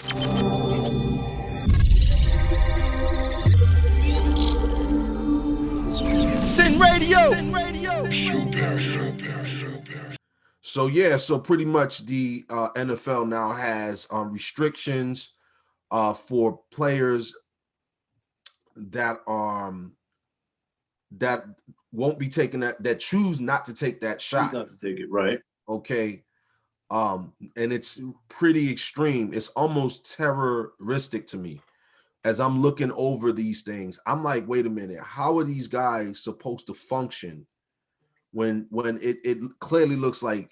S.I.N Radio. So yeah, so pretty much the NFL now has restrictions for players that that won't be taking that choose not to take that shot. Choose not to take it, right? Okay. And it's pretty extreme. It's almost terroristic to me. As I'm looking over these things, I'm like, wait a minute, how are these guys supposed to function when it clearly looks like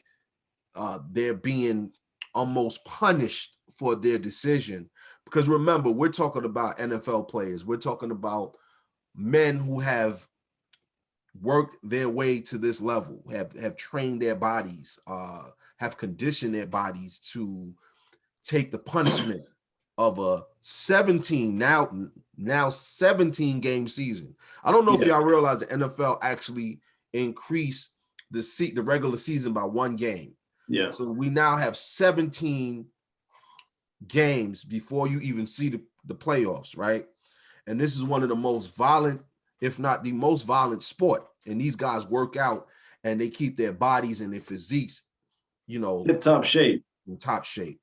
they're being almost punished for their decision? Because remember, we're talking about NFL players. We're talking about men who have worked their way to this level, have trained their bodies, have conditioned their bodies to take the punishment of a 17 now 17 game season. I don't know if y'all realize the NFL actually increased the regular season by 1 game. Yeah. So we now have 17 games before you even see the playoffs, right? And this is one of the most violent, if not the most violent sport. And these guys work out and they keep their bodies and their physiques, you know, in top shape. In top shape.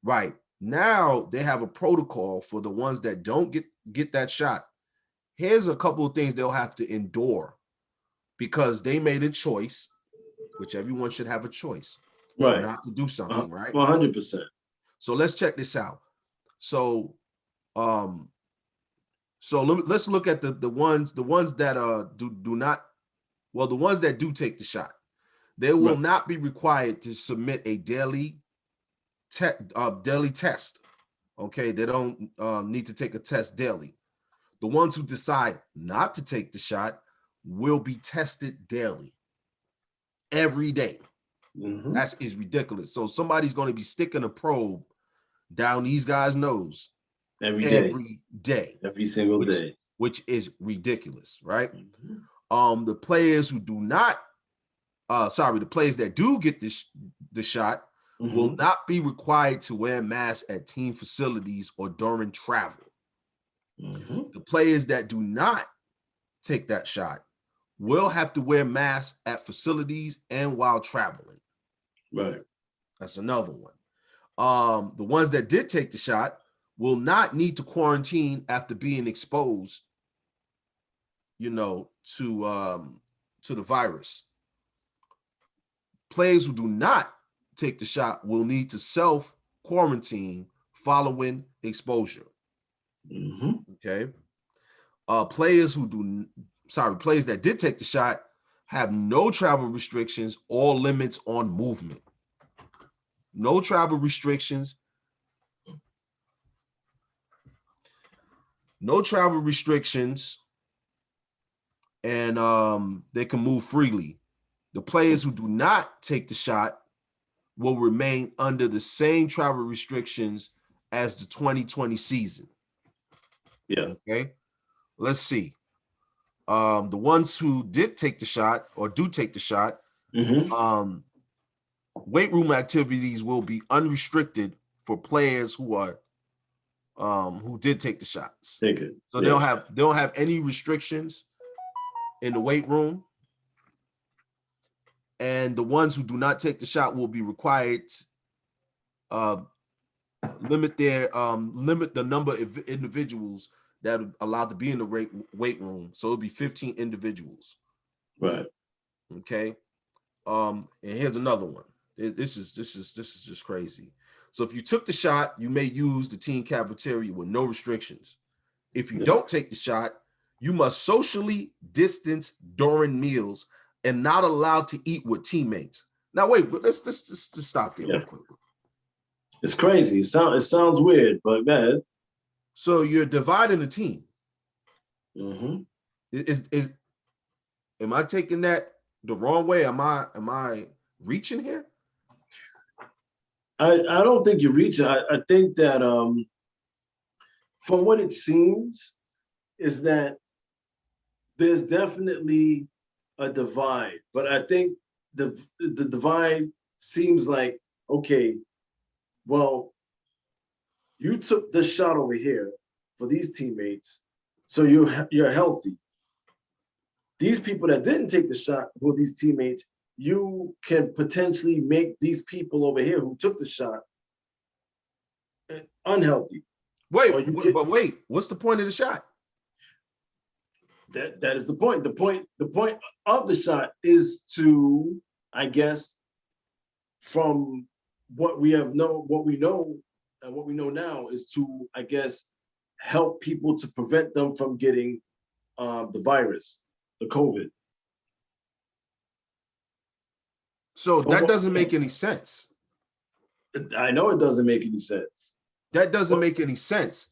Right. Now they have a protocol for the ones that don't get that shot. Here's a couple of things they'll have to endure because they made a choice, which everyone should have a choice, right, not to do something, right? 100%. So let's check this out. So let's look at the ones that do not, well, the ones that do take the shot. They will not be required to submit a daily test. Okay, they don't need to take a test daily. The ones who decide not to take the shot will be tested daily, every day. That is ridiculous. So somebody's going to be sticking a probe down these guys' nose every day, every single day, which is ridiculous, right? The players who do not, the players that do get the shot will not be required to wear masks at team facilities or during travel. The players that do not take that shot will have to wear masks at facilities and while traveling. Right. That's another one. The ones that did take the shot will not need to quarantine after being exposed, you know, to the virus. Players who do not take the shot will need to self-quarantine following exposure. Okay. Players that did take the shot have no travel restrictions or limits on movement. No travel restrictions. No travel restrictions, and they can move freely. The players who do not take the shot will remain under the same travel restrictions as the 2020 season. Yeah. Okay. Let's see. The ones who did take the shot or do take the shot, weight room activities will be unrestricted for players who did take the shots. Take it. So they don't have any restrictions in the weight room. And the ones who do not take the shot will be required to limit the number of individuals that are allowed to be in the weight room. So it'll be 15 individuals. Right. Okay. And here's another one. This is just crazy. So if you took the shot, you may use the team cafeteria with no restrictions. If you don't take the shot, you must socially distance during meals and not allowed to eat with teammates. Now wait, but let's just stop there real quick. It's crazy. It sounds weird, but man. So you're dividing the team. Am I taking that the wrong way? Am I reaching here? I don't think you're reaching. I think that from what it seems is that there's definitely a divide, but I think the divide seems like, okay, well, You took the shot over here for these teammates, so you're healthy. These people that didn't take the shot for these teammates, you can potentially make these people over here who took the shot unhealthy. Wait, but wait, what's the point of the shot? That is the point. The point of the shot is to, I guess, from what we know, and what we know now is to, I guess, help people to prevent them from getting the virus, the COVID. So that doesn't make any sense. I know it doesn't make any sense. That doesn't make any sense.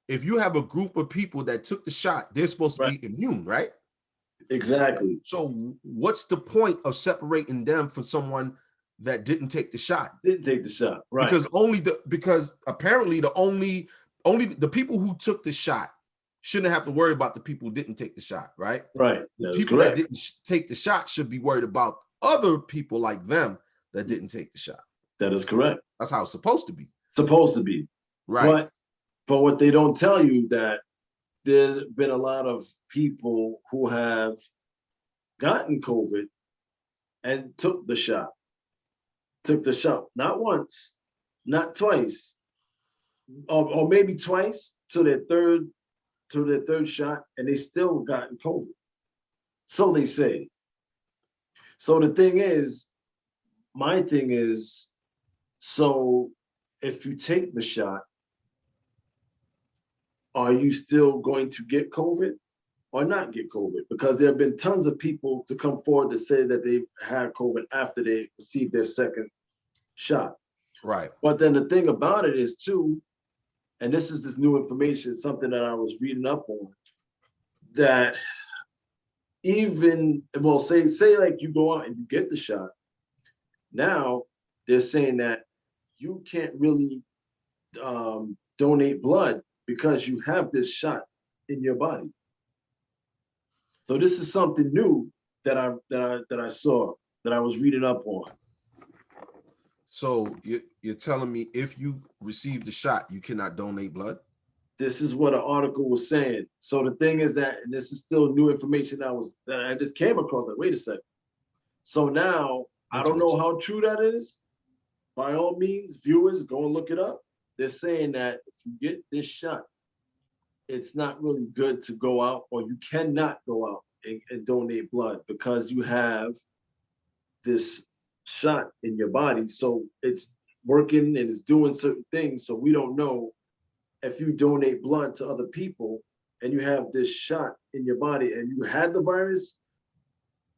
If you have a group of people that took the shot, they're supposed to be immune, right? Exactly. So what's the point of separating them from someone that didn't take the shot? Didn't take the shot, right? Because apparently only the people who took the shot shouldn't have to worry about the people who didn't take the shot, right? Right. The people that didn't take the shot should be worried about other people like them that didn't take the shot. That is correct. That's how it's supposed to be. Supposed to be. Right. But what they don't tell you that there's been a lot of people who have gotten COVID and took the shot. Took the shot, not once, not twice, or maybe twice to their third shot, and they still gotten COVID. So they say. So the thing is, my thing is, so if you take the shot, are you still going to get COVID or not get COVID? Because there have been tons of people to come forward to say that they had COVID after they received their second shot. Right. But then the thing about it is too, and this is this new information, something that I was reading up on, that even, well, say like you go out and you get the shot. Now they're saying that you can't really donate blood because you have this shot in your body. So this is something new that I saw, that I was reading up on. So you're telling me if you receive the shot, you cannot donate blood? This is what an article was saying. So the thing is that, and this is still new information that I just came across, like, wait a second. So now, I don't know how true that is. By all means, viewers, go and look it up. They're saying that if you get this shot, it's not really good to go out, or you cannot go out and donate blood because you have this shot in your body. So it's working and it's doing certain things. So we don't know if you donate blood to other people and you have this shot in your body and you had the virus,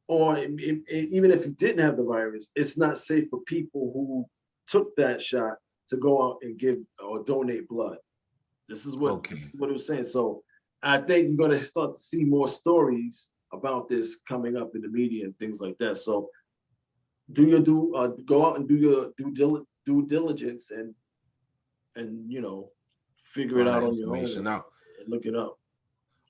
or even if you didn't have the virus, it's not safe for people who took that shot to go out and give or donate blood. This is what it was saying. So I think you're going to start to see more stories about this coming up in the media and things like that. So go out and do your due diligence and you know, figure it out on your own and look it up.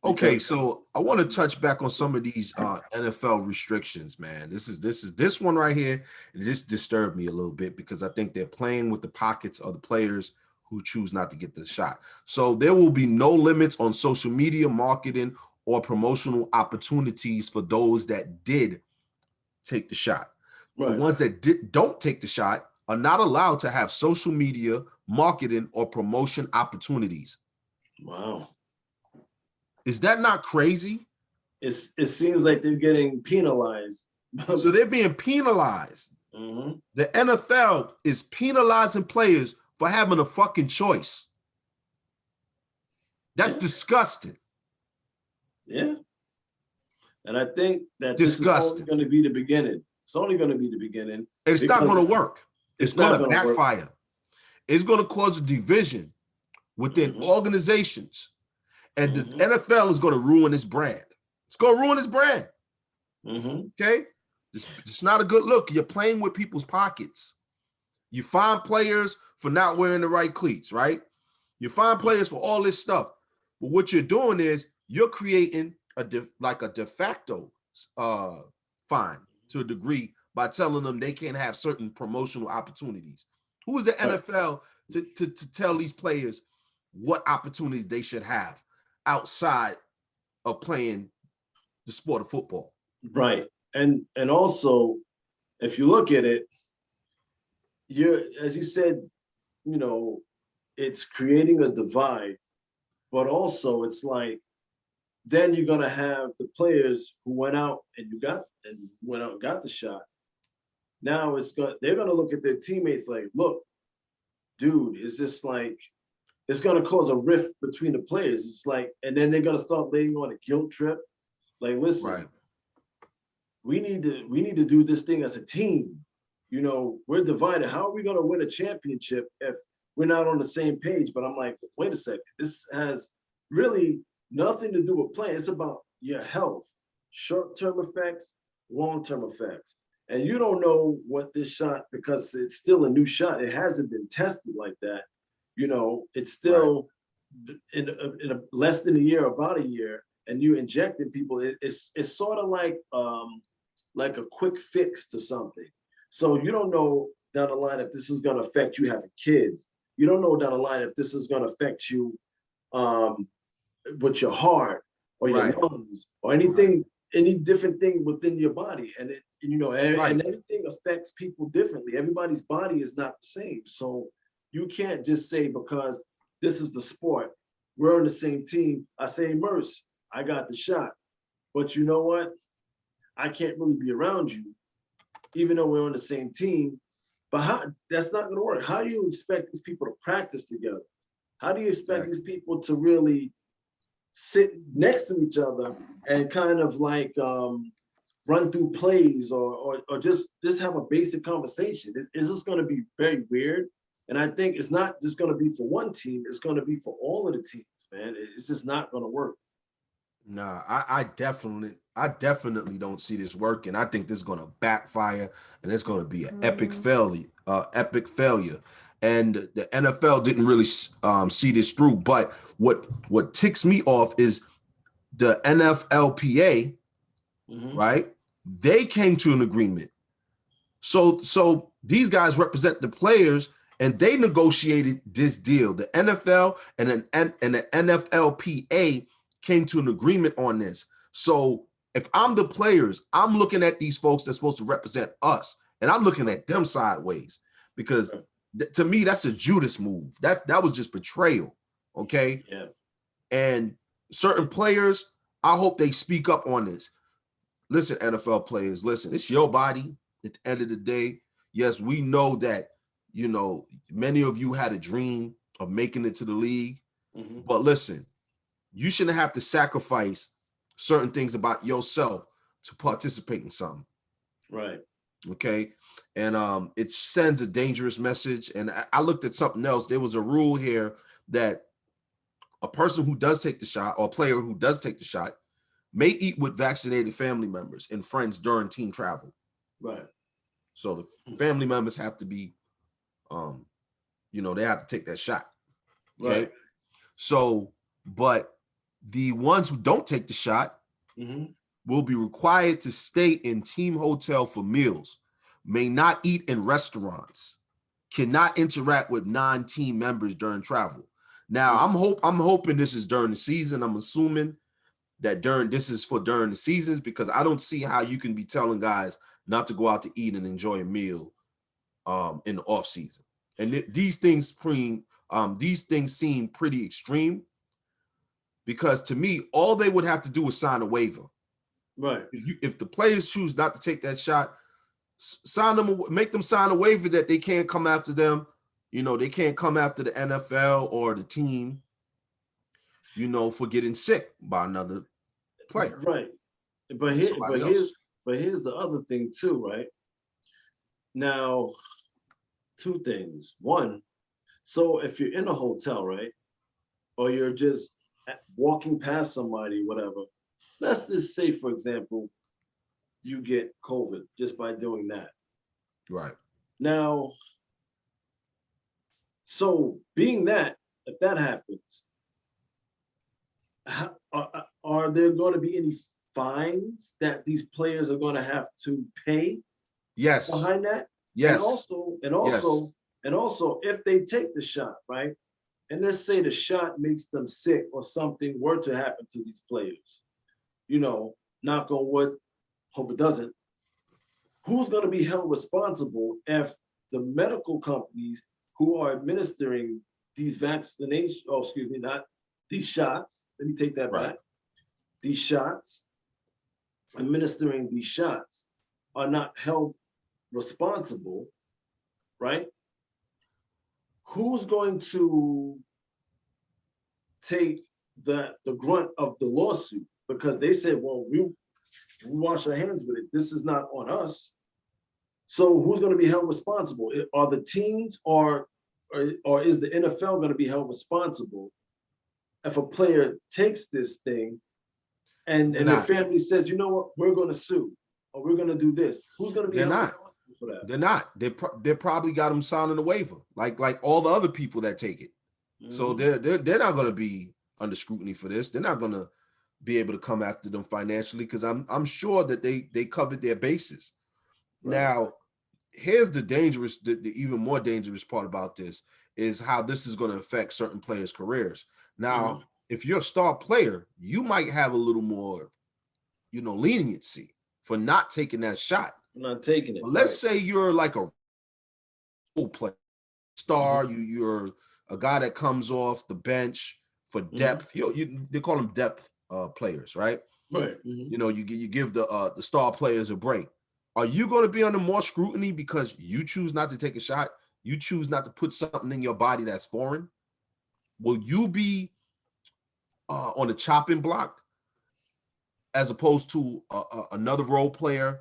Okay, so I want to touch back on some of these NFL restrictions, man. This one right here. This disturbed me a little bit because I think they're playing with the pockets of the players who choose not to get the shot. So there will be no limits on social media marketing or promotional opportunities for those that did take the shot. Right. The ones that don't take the shot are not allowed to have social media marketing or promotion opportunities. Wow. Is that not crazy? It seems like they're getting penalized. So they're being penalized. Mm-hmm. The NFL is penalizing players for having a fucking choice. That's disgusting. Yeah. And I think that this is only going to be the beginning. It's only going to be the beginning. It's not going to work. It's going to backfire. Work. It's going to cause a division within organizations. And the NFL is going to ruin its brand. It's going to ruin its brand. Okay? It's not a good look. You're playing with people's pockets. You find players for not wearing the right cleats, right? You find players for all this stuff. But what you're doing is you're creating a de facto fine to a degree by telling them they can't have certain promotional opportunities. Who is the NFL to tell these players what opportunities they should have outside of playing the sport of football. Right. And also, if you look at it, you're, as you said, you know, it's creating a divide, but also it's like then you're gonna have the players who went out and got the shot. Now they're gonna look at their teammates like, look, dude, it's just like it's gonna cause a rift between the players. It's like, and then they're gonna start laying on a guilt trip. Like, listen, Right. we need to do this thing as a team. You know, we're divided. How are we gonna win a championship if we're not on the same page? But I'm like, wait a second, this has really nothing to do with playing. It's about your health, short-term effects, long-term effects. And you don't know what this shot, because it's still a new shot. It hasn't been tested like that. You know, it's still in a less than a year, about a year, and you injecting people. It's sort of like a quick fix to something. So you don't know down the line if this is going to affect you having kids. You don't know down the line if this is going to affect you with your heart or your lungs or anything, any different thing within your body. And and everything affects people differently. Everybody's body is not the same. So you can't just say, because this is the sport, we're on the same team. I say, Merce, I got the shot. But you know what? I can't really be around you, even though we're on the same team. But that's not gonna work. How do you expect these people to practice together? How do you expect these people to really sit next to each other and kind of like run through plays or just have a basic conversation? It's just going to be very weird. And I think it's not just going to be for one team. It's going to be for all of the teams, man. It's just not going to work. Nah, I definitely don't see this working. I think this is going to backfire, and it's going to be an epic failure. And the NFL didn't really see this through. But what ticks me off is the NFLPA, right? They came to an agreement. So these guys represent the players, and they negotiated this deal. The NFL and the NFLPA came to an agreement on this. So if I'm the players, I'm looking at these folks that's supposed to represent us, and I'm looking at them sideways, because to me, that's a Judas move. That was just betrayal. Okay. Yeah. And certain players, I hope they speak up on this. Listen, NFL players, listen, it's your body at the end of the day. Yes, we know that, many of you had a dream of making it to the league, but listen, you shouldn't have to sacrifice certain things about yourself to participate in something. Right. Okay. And it sends a dangerous message. And I looked at something else. There was a rule here that a person who does take the shot, or a player who does take the shot, may eat with vaccinated family members and friends during team travel. Right. So the family members have to be, they have to take that shot. Okay. Right. So, but the ones who don't take the shot will be required to stay in team hotel for meals, may not eat in restaurants, cannot interact with non-team members during travel. Now, I'm hoping this is during the season. I'm assuming that this is for during the seasons, because I don't see how you can be telling guys not to go out to eat and enjoy a meal in the off season. And these things seem pretty extreme, because to me, all they would have to do is sign a waiver. Right. If the players choose not to take that shot, make them sign a waiver that they can't come after them. They can't come after the NFL or the team, for getting sick by another player. Right. But here's the other thing too, right? Now, two things. One, so if you're in a hotel, right, or you're just walking past somebody, whatever, let's just say, for example, you get COVID just by doing that. Right. Now, so being that, if that happens, are there going to be any fines that these players are going to have to pay? Yes. Behind that? Yes. And also, And also, if they take the shot, right? And let's say the shot makes them sick or something were to happen to these players, knock on wood, hope it doesn't. Who's going to be held responsible if the medical companies who are administering these vaccinations, oh, excuse me, not these shots, let me take that back. These shots, administering these shots are not held responsible, right? Who's going to take the grunt of the lawsuit? Because they said, well, we wash our hands with it. This is not on us. So who's going to be held responsible? Are the teams or is the NFL going to be held responsible if a player takes this thing and their family says, you know what, we're going to sue or we're going to do this? Who's going to be held responsible for that? They're not. They probably got them signing a waiver, like all the other people that take it. Mm-hmm. So they're not going to be under scrutiny for this. They're not going to be able to come after them financially because I'm sure that they covered their bases. Right. Now, here's the even more dangerous part about this is how this is going to affect certain players' careers. Now, if you're a star player, you might have a little more, leniency for not taking that shot. Not taking it. But let's say you're like a role player, star. You're a guy that comes off the bench for depth. They call them depth players, right? Right. You give the star players a break. Are you going to be under more scrutiny because you choose not to take a shot? You choose not to put something in your body that's foreign? Will you be on the chopping block as opposed to another role player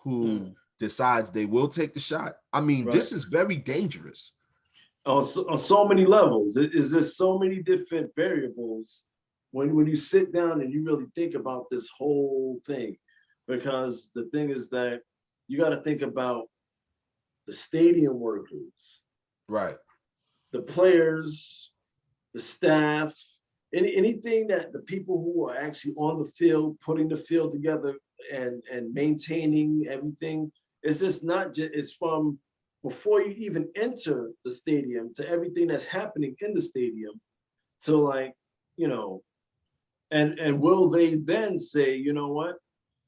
who decides they will take the shot? I mean, this is very dangerous. On so many levels. Is there so many different variables when you sit down and you really think about this whole thing? Because the thing is that you got to think about the stadium workers, right? The players, the staff, anything that the people who are actually on the field, putting the field together and maintaining everything. It's just not just, it's from before you even enter the stadium to everything that's happening in the stadium to and will they then say, you know what?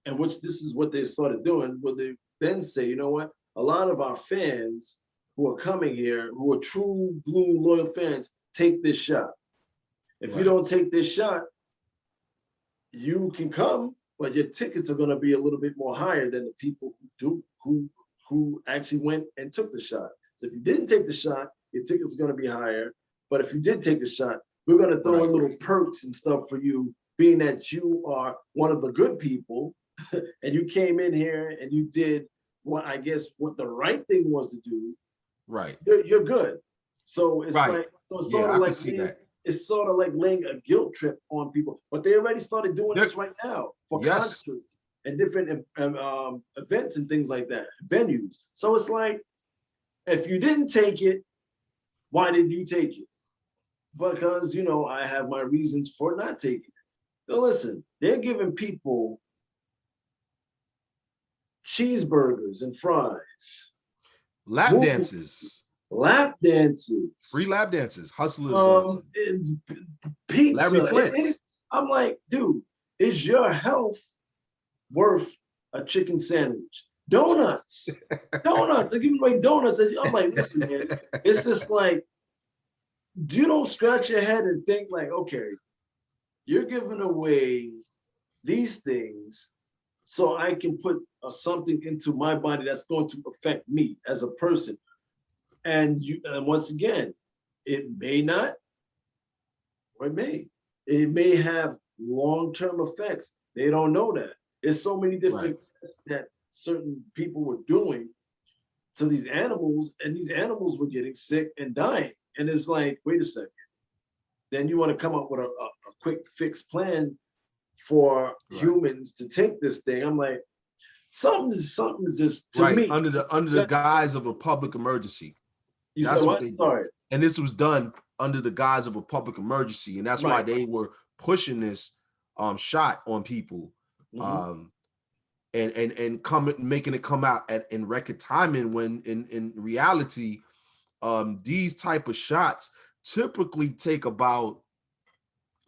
And which this is what they started doing, will they then say, you know what? A lot of our fans who are coming here, who are true blue loyal fans, take this shot. If you don't take this shot, you can come, but your tickets are going to be a little bit more higher than the people who actually went and took the shot. So if you didn't take the shot, your tickets are going to be higher. But if you did take the shot, we're going to throw in little perks and stuff for you, being that you are one of the good people and you came in here and you did what the right thing was to do. Right. You're good. So it's it's sort of like laying a guilt trip on people, but they already started doing this right now for concerts and different events and things like that, venues. So it's like, if you didn't take it, why didn't you take it? Because, I have my reasons for not taking it. Now listen, they're giving people cheeseburgers and fries. Lap dances. Free lap dances. Hustlers. Pizza. Larry Flint's. I'm like, dude, is your health worth a chicken sandwich? Donuts. They're giving away donuts. I'm like, listen, man, it's just like, you don't scratch your head and think like, okay, you're giving away these things so I can put something into my body that's going to affect me as a person. And once again, it may not, or it may. It may have long-term effects. They don't know that. There's so many different tests that certain people were doing to these animals, and these animals were getting sick and dying. And it's like, wait a second. Then you want to come up with a quick fix plan for humans to take this thing. I'm like, something's just to me under the guise of a public emergency. You said what? Sorry. And this was done under the guise of a public emergency, and that's why they were pushing this shot on people, and making it come out in record timing. When in reality, these type of shots typically take about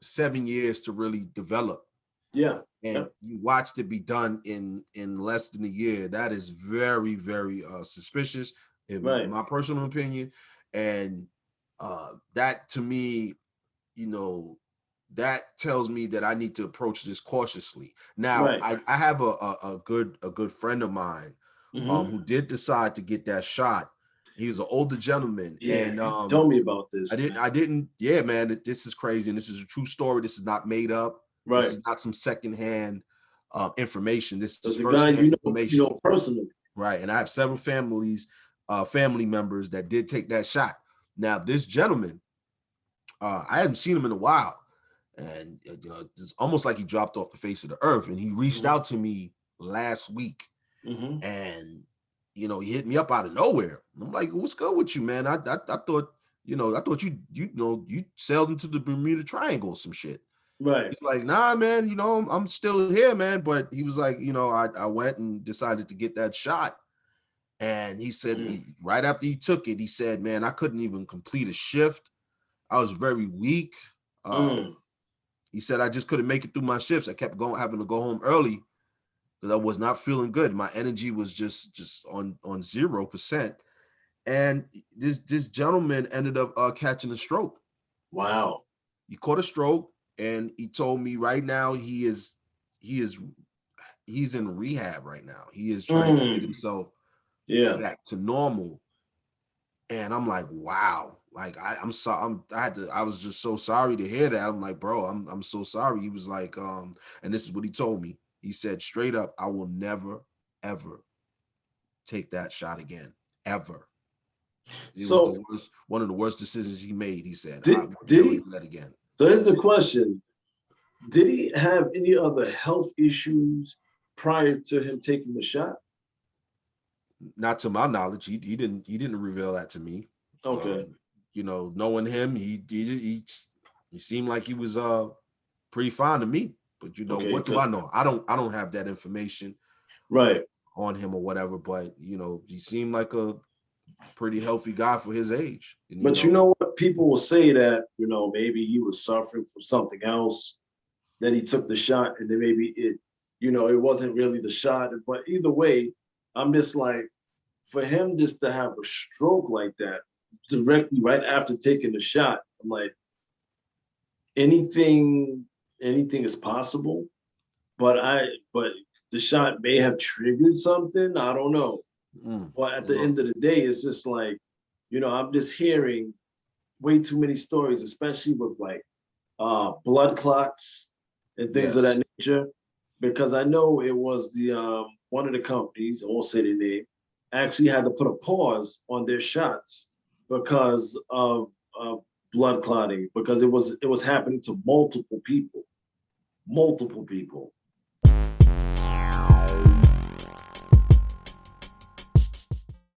7 years to really develop. Yeah. And you watched it be done in less than a year. That is very, very suspicious in my personal opinion. And that to me, you know, that tells me that I need to approach this cautiously. Now, I have a good friend of mine who did decide to get that shot. He was an older gentleman. Yeah, and tell me about this. I didn't, yeah, man, this is crazy. And this is a true story. This is not made up. Right. This is not some secondhand information. This is the first-hand guy information. Personally. Right. And I have several family members that did take that shot. Now, this gentleman, I hadn't seen him in a while. And it's almost like he dropped off the face of the earth. And he reached out to me last week. And he hit me up out of nowhere. I'm like, what's good with you, man? I thought, I thought you sailed into the Bermuda Triangle or some shit. Right. He's like, nah, man, I'm still here, man. But he was like, I went and decided to get that shot. And he said, right after he took it, he said, man, I couldn't even complete a shift. I was very weak. He said, I just couldn't make it through my shifts. I kept having to go home early because I was not feeling good. My energy was just on 0%. And this gentleman ended up catching a stroke. Wow. He caught a stroke, and he told me right now he's in rehab right now. He is trying to get himself back to normal. And I'm like, wow. Like I'm sorry. I was just so sorry to hear that. I'm like, bro, I'm so sorry. He was like, and this is what he told me. He said straight up, I will never, ever take that shot again. Ever. It was one of the worst decisions he made. He said, I would never do that again. So here's the question. Did he have any other health issues prior to him taking the shot? Not to my knowledge. He didn't reveal that to me. Okay. Knowing him, he seemed like he was pretty fine to me. But what do I know? I don't have that information on him or whatever. But he seemed like a pretty healthy guy for his age. And, but you know what? People will say that maybe he was suffering from something else. Then he took the shot, and then maybe it wasn't really the shot. But either way, I'm just like, for him just to have a stroke like that directly right after taking the shot, I'm like, anything is possible. But the shot may have triggered something. I don't know. But at the end of the day, it's just like, I'm just hearing way too many stories, especially with like blood clots and things of that nature. Because I know it was the one of the companies, I won't say the name, actually had to put a pause on their shots because of blood clotting, because it was happening to multiple people.